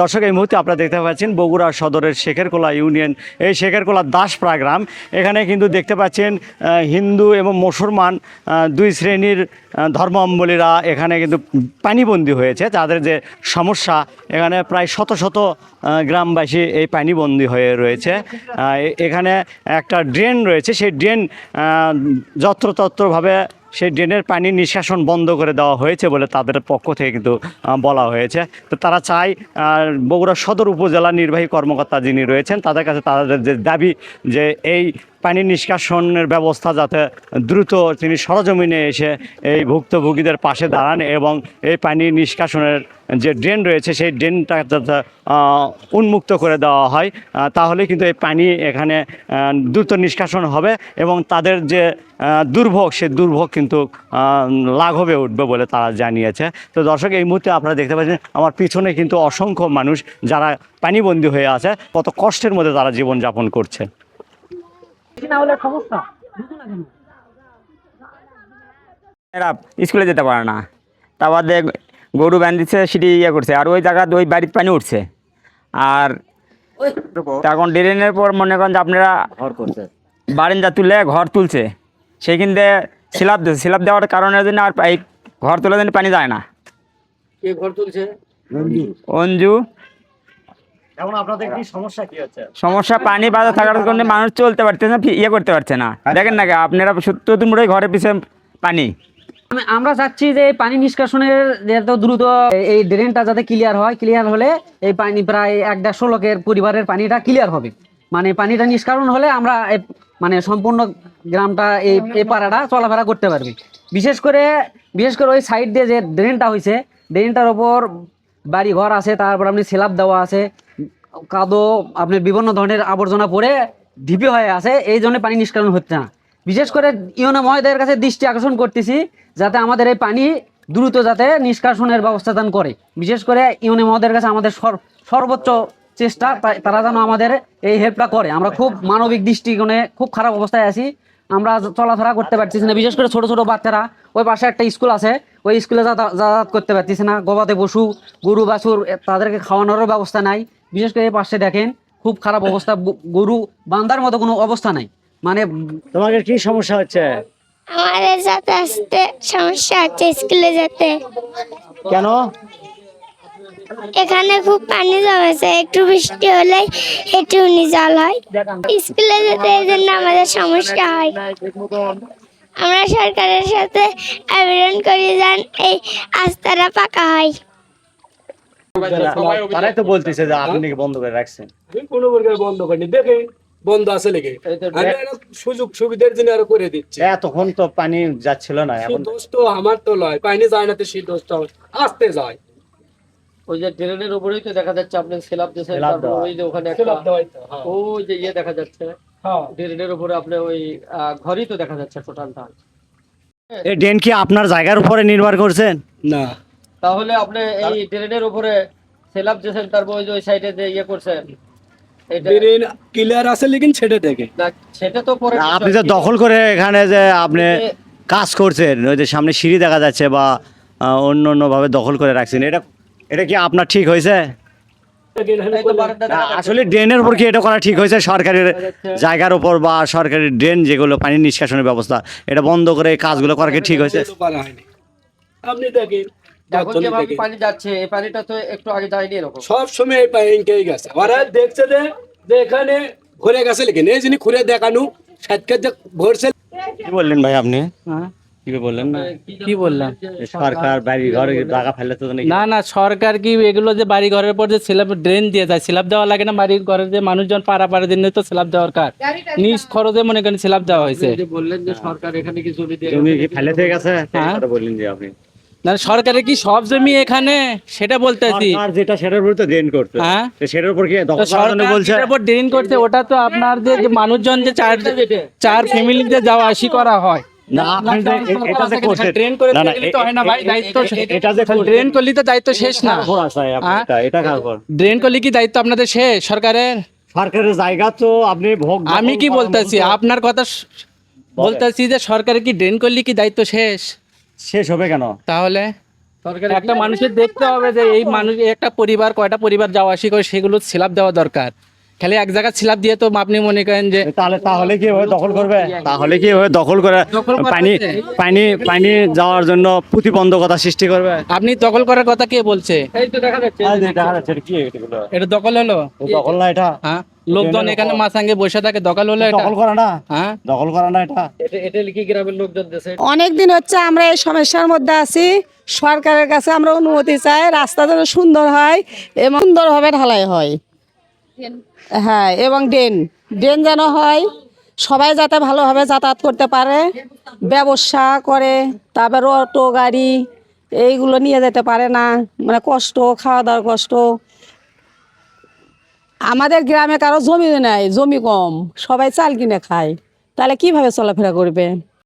দর্শক, এই মুহূর্তে আপনারা দেখতে পাচ্ছেন বগুড়া সদরের শেখেরকোলা ইউনিয়ন, এই শেখেরকোলা দাসপাড়া গ্রাম। এখানে কিন্তু দেখতে পাচ্ছেন হিন্দু এবং মুসলমান দুই শ্রেণীর ধর্মাবলম্বীরা এখানে কিন্তু পানিবন্দী হয়েছে। তাদের যে সমস্যা, এখানে প্রায় শত শত গ্রামবাসী এই পানিবন্দী হয়ে রয়েছে। এখানে একটা ড্রেন রয়েছে, সেই ড্রেন যত্রতত্রভাবে সেই ড্রেনের পানি নিষ্কাশন বন্ধ করে দেওয়া হয়েছে বলে তাদের পক্ষ থেকে কিন্তু বলা হয়েছে। তো তারা চায় বগুড়া সদর উপজেলা নির্বাহী কর্মকর্তা যিনি রয়েছেন তাদের কাছে তাদের যে দাবি, যে এই পানি নিষ্কাশনের ব্যবস্থা যাতে দ্রুত তিনি সরজমিনে এসে এই ভুক্তভোগীদের পাশে দাঁড়ান এবং এই পানি নিষ্কাশনের যে ড্রেন রয়েছে সেই ড্রেনটা যাতে উন্মুক্ত করে দেওয়া হয়, তাহলে কিন্তু এই পানি এখানে দ্রুত নিষ্কাশন হবে এবং তাদের যে দুর্ভোগ, সে দুর্ভোগ কিন্তু লাঘবে উঠবে বলে তারা জানিয়েছে। তো দর্শক, এই মুহূর্তে আপনারা দেখতে পাচ্ছেন আমার পিছনে কিন্তু অসংখ্য মানুষ যারা পানিবন্দী হয়ে আছে, কত কষ্টের মধ্যে তারা জীবনযাপন করছে। এরা স্কুলে যেতে পারে না, তা বাদে গরু বান্ধিছে সেটি করছে, আর ওই জায়গা ওই বাড়ির পানি উঠছে। আর তখন ড্রেনের পর মনে করেন যে আপনারা বারিন্দা তুলে ঘর তুলছে, সেইখান দিয়ে স্ল্যাব দিচ্ছে, স্ল্যাব দেওয়ার কারণের জন্য আর এই ঘর তোলার জন্য পানি যায় না। কে ঘর তুলছে? অঞ্জু। এখন আপনাদের কি সমস্যা কি হচ্ছে? সমস্যা পানি বাধা থাকার কারণে মানুষ চলতে পারছে না, করতে পারছে না। দেখেন না আপনারা 70 মুড়ে ঘরের পিছনে পানি। আমরা চাচ্ছি যে পানি নিষ্কাশনের যত দ্রুত এই ড্রেনটা যাতে ক্লিয়ার হয়, ক্লিয়ার হলে এই পানি প্রায় 1-150 লোকের পরিবারের পানিটা ক্লিয়ার হবে। মানে পানিটা নিষ্কাশন হলে আমরা মানে সম্পূর্ণ গ্রামটা এই পাড়াটা চলাফেরা করতে পারবে। বিশেষ করে ওই সাইড দিয়ে যে ড্রেনটা হয়েছে, ড্রেনটার ওপর বাড়ি ঘর আছে, তারপর আপনি স্ল্যাব দেওয়া আছে, কাদো আপনার বিভিন্ন ধরনের আবর্জনা পড়ে ঢিপি হয়ে আছে, এই জন্য পানি নিষ্কাশন হচ্ছে না। বিশেষ করে ইউনো মহোদয়ের কাছে দৃষ্টি আকর্ষণ করতেছি যাতে আমাদের এই পানি দ্রুত যাতে নিষ্কাশনের ব্যবস্থা দান করে। বিশেষ করে ইউনো মহোদয়ের কাছে আমাদের সর্বোচ্চ চেষ্টা, তারা যেন আমাদের এই হেল্পটা করে। আমরা খুব মানবিক দৃষ্টিকোণে খুব খারাপ অবস্থায় আছি, আমরা চলাফেরা করতে পারতেছি না। বিশেষ করে ছোট ছোট বাচ্চারা, ওই পাশে একটা স্কুল আছে, ওই স্কুলে যাতায়াত করতে পারতেছি না। গবাদি পশু গরু বাছুর তাদেরকে খাওয়ানোরও ব্যবস্থা নাই। বিশেষ করে এই পাশে দেখেন খুব খারাপ অবস্থা, গরু বান্ধার মতো কোনো অবস্থা নাই। মানে তোমাদের কি সমস্যা হচ্ছে? আমাদের যাতে আসতে সমস্যা হচ্ছে স্কুলে যেতে। কেন? এখানে খুব পানি জমেছে, একটু বৃষ্টি হলে একটু জল হয়, স্কুলে যেতে এই জন্য আমাদের সমস্যা হয়। আমরা সরকারের সাথে আবেদন করি যেন এই রাস্তাটা পাকা হয়। তারাই তো বলতেছে যে আপনি নাকি বন্ধ করে রাখছেন। কোনো প্রকার বন্ধ করেনি, দেখে বন্ধ আছে লেগে সুযোগ সুবিধার জন্য আরো করে দিচ্ছে। তখন তো পানি যাচ্ছিল না, এখন দোষ তো আমার তো লয়, পানি যায় না তো সেই দোষটা আসতে যায়। ওই যে ড্রেনের উপরেই তো দেখা যাচ্ছে আপনার স্ল্যাব দিয়েছেন, তারপর ওই যে ওখানে একটা ওই যে দেখা যাচ্ছে ড্রেনের উপরে আপনার ওই ঘরই তো দেখা যাচ্ছে টোটালটা। এই ড্রেন কি আপনার জায়গার উপরে নির্ভর করছেন? না, তাহলে আপনি এই ড্রেনের উপরে স্ল্যাব দিয়েছেন, তারপর ওই যে ওই সাইডে যে করছেন, ড্রেন ক্লিয়ার আছে লেকিন ছেড়ে দেখে সেটা তো পরে আপনি তো দখল করে এখানে যে আপনি কাজ করছেন, ওই যে সামনে সিঁড়ি দেখা যাচ্ছে বা অন্য ভাবে দখল করে রাখছেন, এটা কি আপনার ঠিক হয়েছে? আসলে ড্রেনের উপর কি এটা করা ঠিক হয়েছে? সরকারের জায়গার উপর বা সরকারি ড্রেন যেগুলো পানি নিষ্কাশনের ব্যবস্থা, এটা বন্ধ করে এই কাজগুলো করা কি ঠিক হয়েছে? আপনি দেখেন এখন যেভাবে পানি যাচ্ছে, এই পানিটা তো একটু আগে যায়নি এরকম, সব সময় এই পানিটাই গেছে। ওরা দেখছে যে এখানে ঘুরে গেছে লেকিন এই জিনিস ঘুরে দেখানো সাতকে যে ভরছে। কি বললেন ভাই আপনি? কি বললেন না? কি বললাম? সরকার বাড়ি ঘরে জায়গা ফেলে তো নাকি? না সরকার কি এগুলো যে বাড়ি ঘরের পর যে স্ল্যাব ড্রেন দিয়ে যায়, স্ল্যাব দেওয়া লাগে না? বাড়ি ঘরের যে মানুষজন পারাপারের জন্য তো স্ল্যাব দেওয়ার কার, নিজ খরচে মনে করেন স্ল্যাব দেওয়া হয়েছে। বললেন যে সরকার এখানে কি জমি দিয়ে জমি কি ফেলে দিয়ে গেছে? হ্যাঁ। এটা বললেন যে আপনি না সরকারের কি সব জমি এখানে, সেটা বলতেছি। আর যেটা সেটার উপর তো ড্রেন করতে, হ্যাঁ, সেটার উপর কি দখল করার জন্য সরকার বলছে? যেটার উপর ড্রেন করছে ওটা তো আপনার যে মানুষজন যে চার ফ্যামিলিতে যাওয়া আসি করা হয় না, আপনি যে এটা যে করছেন, ড্রেন করে না, না, দিলে তো হয় না ভাই, দায়িত্ব এটা যে ড্রেন করলে তো দায়িত্ব শেষ না। কার উপর আছে হ্যাঁ? এটা কার উপর? ড্রেন করলে কি দায়িত্ব আপনাদের শেষ সরকারের? সরকারের জায়গা তো আপনি ভোগ দখল আমি কি করার বলতেছি, মতো- আপনার কথা বলতেছি যে সরকারের কি ড্রেন করলে কি দায়িত্ব শেষ? শেষ হবে কেন? তাহলে একটা মানুষের দেখতে হবে যে এই মানুষ একটা পরিবার কয়টা পরিবার যাওয়া আসি করে সেগুলো স্ল্যাব দেওয়া দরকার। খালি এক জায়গায় স্ল্যাব দিয়ে তো আপনি মনে করেন যে তাহলে কি হবে দখল করবে? তাহলে কি হবে দখল করে দখল করা পানি হচ্ছে। পানি পানি যাওয়ার জন্য প্রতিবন্ধকতা সৃষ্টি করবে? আপনি দখল করার কথা কে বলছে? এটা দখল হলো? দখল না এটা, হ্যাঁ, লোকজন এখানে মাছাঙ্গে বসে থাকে, দখল হলো এটা? দখল করা না, হ্যাঁ, দখল করা না এটা। অনেক দিন হচ্ছে আমরা এই সমস্যার মধ্যে আছি। সরকারের কাছে আমরা অনুমতি চাই, রাস্তা যেন সুন্দর হয় এবং সুন্দরভাবে ঢালাই হয়। হ্যাঁ, এবং ড্রেন যেন হয়, সবাই যাতে ভালোভাবে যাতায়াত করতে পারে, ব্যবসা করে, তারপর অটো গাড়ি এইগুলো নিয়ে যেতে পারে না, মানে কষ্ট, খাওয়া দাওয়ার কষ্ট। আমাদের গ্রামে কারো জমি নাই, জমি কম, সবাই চাল কিনে খায়, তাহলে কিভাবে চলাফেরা করবে?